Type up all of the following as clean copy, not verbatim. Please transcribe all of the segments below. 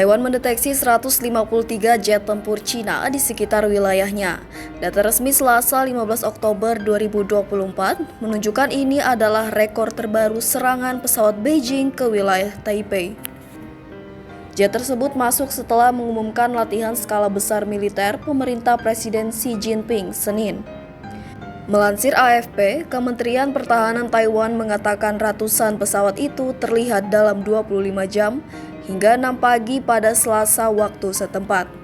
Taiwan mendeteksi 153 jet tempur Cina di sekitar wilayahnya. Data resmi Selasa 15 Oktober 2024 menunjukkan ini adalah rekor terbaru serangan pesawat Beijing ke wilayah Taipei. Jet tersebut masuk setelah mengumumkan latihan skala besar militer pemerintah Presiden Xi Jinping Senin. Melansir AFP, Kementerian Pertahanan Taiwan mengatakan ratusan pesawat itu terlihat dalam 25 jam hingga 6 pagi pada Selasa waktu setempat.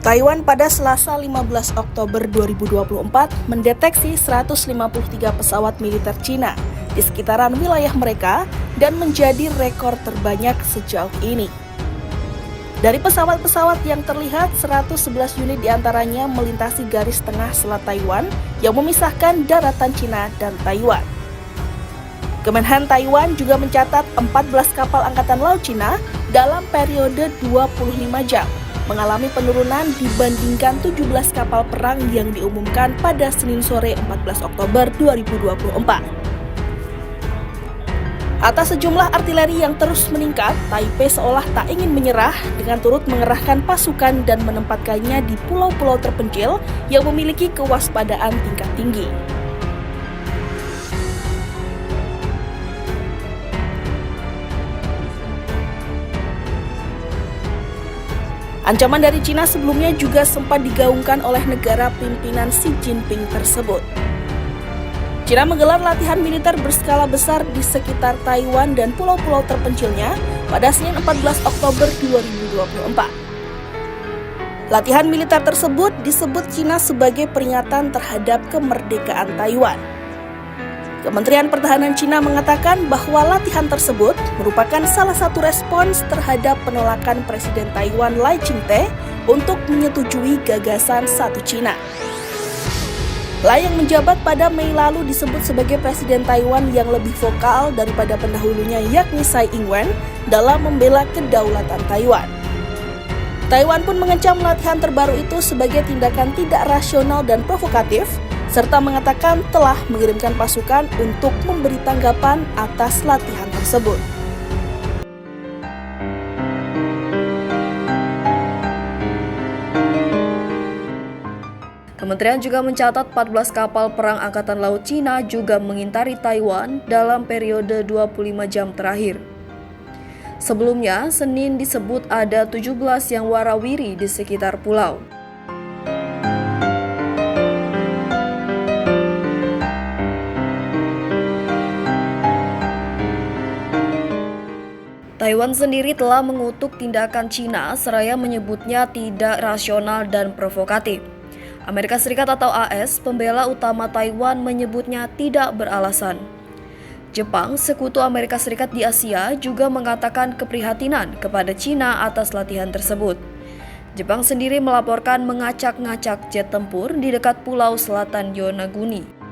Taiwan pada Selasa 15 Oktober 2024 mendeteksi 153 pesawat militer Cina di sekitaran wilayah mereka dan menjadi rekor terbanyak sejauh ini. Dari pesawat-pesawat yang terlihat, 111 unit diantaranya melintasi garis tengah selat Taiwan yang memisahkan daratan Cina dan Taiwan. Kemenhan Taiwan juga mencatat 14 kapal Angkatan Laut Cina dalam periode 25 jam mengalami penurunan dibandingkan 17 kapal perang yang diumumkan pada Senin sore 14 Oktober 2024. Atas sejumlah artileri yang terus meningkat, Taipei seolah tak ingin menyerah dengan turut mengerahkan pasukan dan menempatkannya di pulau-pulau terpencil yang memiliki kewaspadaan tingkat tinggi. Ancaman dari Cina sebelumnya juga sempat digaungkan oleh negara pimpinan Xi Jinping tersebut. Cina menggelar latihan militer berskala besar di sekitar Taiwan dan pulau-pulau terpencilnya pada Senin 14 Oktober 2024. Latihan militer tersebut disebut Cina sebagai peringatan terhadap kemerdekaan Taiwan. Kementerian Pertahanan Cina mengatakan bahwa latihan tersebut merupakan salah satu respons terhadap penolakan Presiden Taiwan Lai Ching-te untuk menyetujui gagasan satu Cina. Lai yang menjabat pada Mei lalu disebut sebagai Presiden Taiwan yang lebih vokal daripada pendahulunya yakni Tsai Ing-wen dalam membela kedaulatan Taiwan. Taiwan pun mengecam latihan terbaru itu sebagai tindakan tidak rasional dan provokatif, serta mengatakan telah mengirimkan pasukan untuk memberi tanggapan atas latihan tersebut. Kementerian juga mencatat 14 kapal perang Angkatan Laut Cina juga mengintari Taiwan dalam periode 25 jam terakhir. Sebelumnya, Senin disebut ada 17 yang warawiri di sekitar pulau. Taiwan sendiri telah mengutuk tindakan Cina seraya menyebutnya tidak rasional dan provokatif. Amerika Serikat atau AS, pembela utama Taiwan, menyebutnya tidak beralasan. Jepang, sekutu Amerika Serikat di Asia, juga mengatakan keprihatinan kepada Cina atas latihan tersebut. Jepang sendiri melaporkan mengacak-ngacak jet tempur di dekat pulau selatan Yonaguni.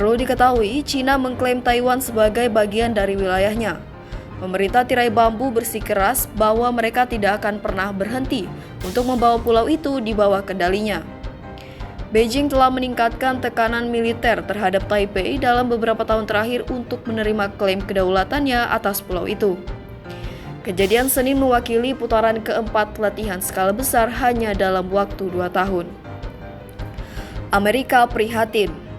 Perlu diketahui, Cina mengklaim Taiwan sebagai bagian dari wilayahnya. Pemerintah tirai bambu bersikeras bahwa mereka tidak akan pernah berhenti untuk membawa pulau itu di bawah kendalinya. Beijing telah meningkatkan tekanan militer terhadap Taipei dalam beberapa tahun terakhir untuk menerima klaim kedaulatannya atas pulau itu. Kejadian Senin mewakili putaran keempat latihan skala besar hanya dalam waktu 2 tahun. Amerika prihatin.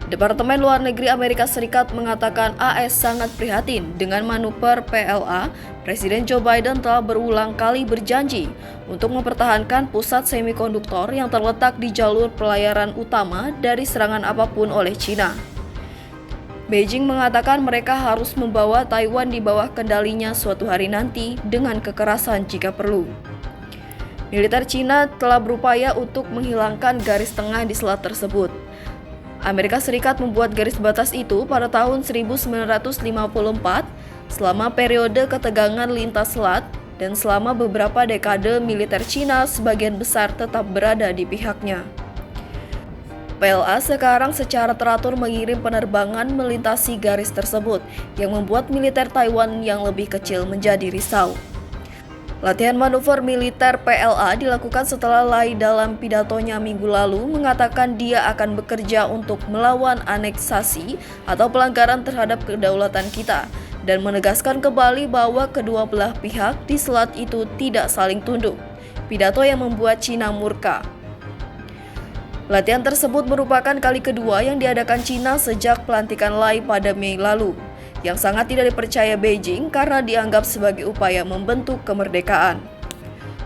Departemen Luar Negeri Amerika Serikat mengatakan AS sangat prihatin dengan manuver PLA. Presiden Joe Biden telah berulang kali berjanji untuk mempertahankan pusat semikonduktor yang terletak di jalur pelayaran utama dari serangan apapun oleh Cina. Beijing mengatakan mereka harus membawa Taiwan di bawah kendalinya suatu hari nanti dengan kekerasan jika perlu. Militer Cina telah berupaya untuk menghilangkan garis tengah di selat tersebut. Amerika Serikat membuat garis batas itu pada tahun 1954 selama periode ketegangan lintas selat, dan selama beberapa dekade militer Cina sebagian besar tetap berada di pihaknya. PLA sekarang secara teratur mengirim penerbangan melintasi garis tersebut yang membuat militer Taiwan yang lebih kecil menjadi risau. Latihan manuver militer PLA dilakukan setelah Lai dalam pidatonya minggu lalu mengatakan dia akan bekerja untuk melawan aneksasi atau pelanggaran terhadap kedaulatan kita dan menegaskan kembali bahwa kedua belah pihak di selat itu tidak saling tunduk. Pidato yang membuat Cina murka. Latihan tersebut merupakan kali kedua yang diadakan Cina sejak pelantikan Lai pada Mei lalu, yang sangat tidak dipercaya Beijing karena dianggap sebagai upaya membentuk kemerdekaan.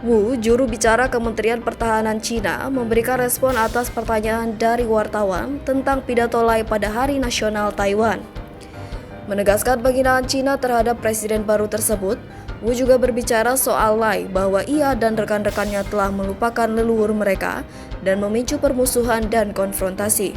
Wu, juru bicara Kementerian Pertahanan Cina, memberikan respon atas pertanyaan dari wartawan tentang pidato Lai pada Hari Nasional Taiwan. Menegaskan penghinaan Cina terhadap presiden baru tersebut, Wu juga berbicara soal Lai bahwa ia dan rekan-rekannya telah melupakan leluhur mereka dan memicu permusuhan dan konfrontasi.